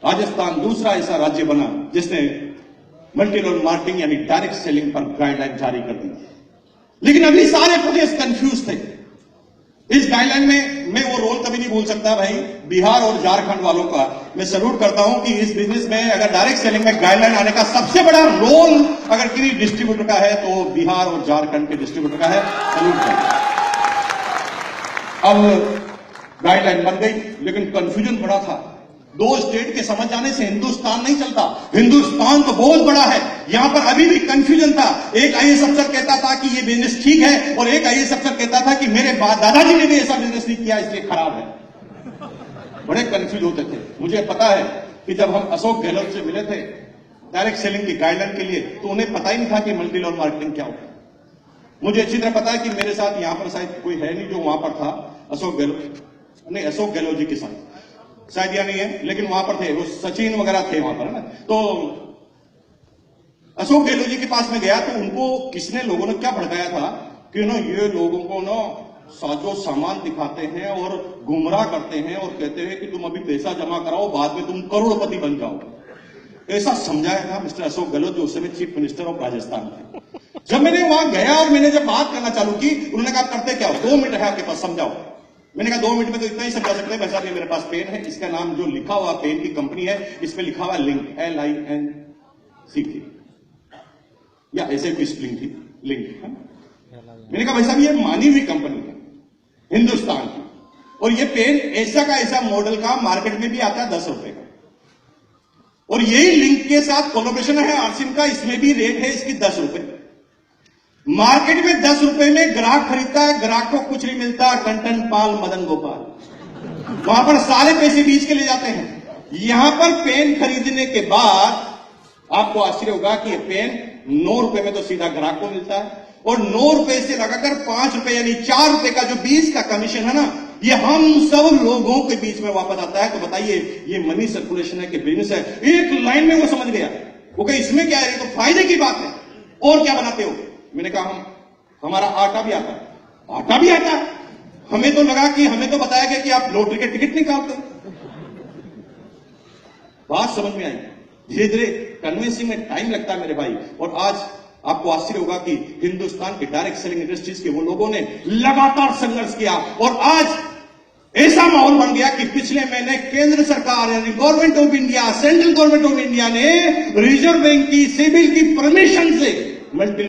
राजस्थान दूसरा ऐसा राज्य बना जिसने मल्टी लेवल मार्केटिंग यानी डायरेक्ट सेलिंग पर गाइडलाइन जारी कर दी। लेकिन अभी सारे प्रदेश कंफ्यूज थे। इस गाइडलाइन में मैं वो रोल कभी नहीं भूल सकता भाई, बिहार और झारखंड वालों का मैं सल्यूट करता हूं कि इस बिजनेस में अगर डायरेक्ट सेलिंग में गाइडलाइन आने का सबसे बड़ा रोल अगर किसी डिस्ट्रीब्यूटर का है तो बिहार और झारखंड के डिस्ट्रीब्यूटर का है। सल्यूट करता। अब गाइडलाइन बन गई, लेकिन कंफ्यूजन बड़ा था। दो स्टेट के समझ जाने से हिंदुस्तान नहीं चलता। हिंदुस्तान तो बहुत बड़ा है, यहां पर अभी भी कंफ्यूजन था। एक आईएएस अफसर कहता था कि ये बिजनेस ठीक है और एक आईएएस अफसर कहता था कि मेरे दादाजी ने भी ऐसा बिजनेस नहीं किया इसलिए खराब है। बड़े कंफ्यूज होते थे। मुझे पता है कि जब हम अशोक गहलोत से मिले थे डायरेक्ट सेलिंग की गाइडलाइन के लिए, तो उन्हें पता ही नहीं था कि मल्टी लेवल मार्केटिंग क्या होता है। मुझे अच्छी तरह पता है कि मेरे साथ यहां पर शायद कोई है नहीं जो वहां पर था, अशोक गहलोत जी के साथ शायद यह नहीं है, लेकिन वहां पर थे वो सचिन वगैरह थे वहां पर, है ना। तो अशोक गहलोत जी के पास में गया तो उनको किसने लोगों ने क्या भड़काया था कि ना ये लोगों को ना साजो सामान दिखाते हैं और गुमराह करते हैं और कहते हैं कि तुम अभी पैसा जमा कराओ, बाद में तुम करोड़पति बन जाओ। ऐसा समझाया था मिस्टर अशोक गहलोत जो उस समय चीफ मिनिस्टर ऑफ राजस्थान थे। जब मैंने वहां गया और मैंने जब बात करना चालू की, उन्होंने कहा करते क्या हो, 2 मिनट है आपके पास, समझाओ। मैंने कहा 2 मिनट में तो इतना ही समझा सकते हैं। वैसा भी मेरे पास पेन है, इसका नाम जो लिखा हुआ पेन की कंपनी है, इस पे लिखा हुआ लिंक, LINC या ऐसे कोई स्प्लिंग थी, लिंक है। मैंने कहा भाई साहब ये मानी हुई कंपनी है हिंदुस्तान की, और ये पेन ऐसा का ऐसा मॉडल का मार्केट में भी आता है 10 रुपए का, और यही लिंक के साथ कोलैबोरेशन है आरसिम का, इसमें भी रेट है इसकी 10 रुपए। मार्केट में 10 रुपए में ग्राहक खरीदता है, ग्राहक को कुछ नहीं मिलता, टन पाल मदन गोपाल वहां पर सारे पैसे बीच के ले जाते हैं। यहां पर पेन खरीदने के बाद आपको आश्चर्य होगा कि ये पेन 9 रुपए में तो सीधा ग्राहक को मिलता है, और 9 रुपए से लगाकर 5 रुपए यानी 4 रुपए का जो 20 का कमीशन है ना, ये हम सब लोगों के बीच में वापस आता है। तो बताइए ये मनी सर्कुलेशन है कि बिजनेस है? एक लाइन में वो समझ गया, वो कहे इसमें क्या है, ये तो फायदे की बात है, और क्या बनाते हो? मैंने कहा हमारा आटा भी आता है। आटा भी आता है? हमें तो लगा कि हमें तो बताया गया कि आप लॉटरी के टिकट निकालते हो। बात समझ में आई। धीरे धीरे कन्विंसिंग में टाइम लगता है मेरे भाई, और आज आपको आश्चर्य होगा कि हिंदुस्तान के डायरेक्ट सेलिंग इंडस्ट्रीज के वो लोगों ने लगातार संघर्ष किया, और आज ऐसा माहौल बन गया कि पिछले महीने केंद्र सरकार यानी government of India, central government of India ने रिजर्व बैंक की सिबिल की परमिशन से मल्टी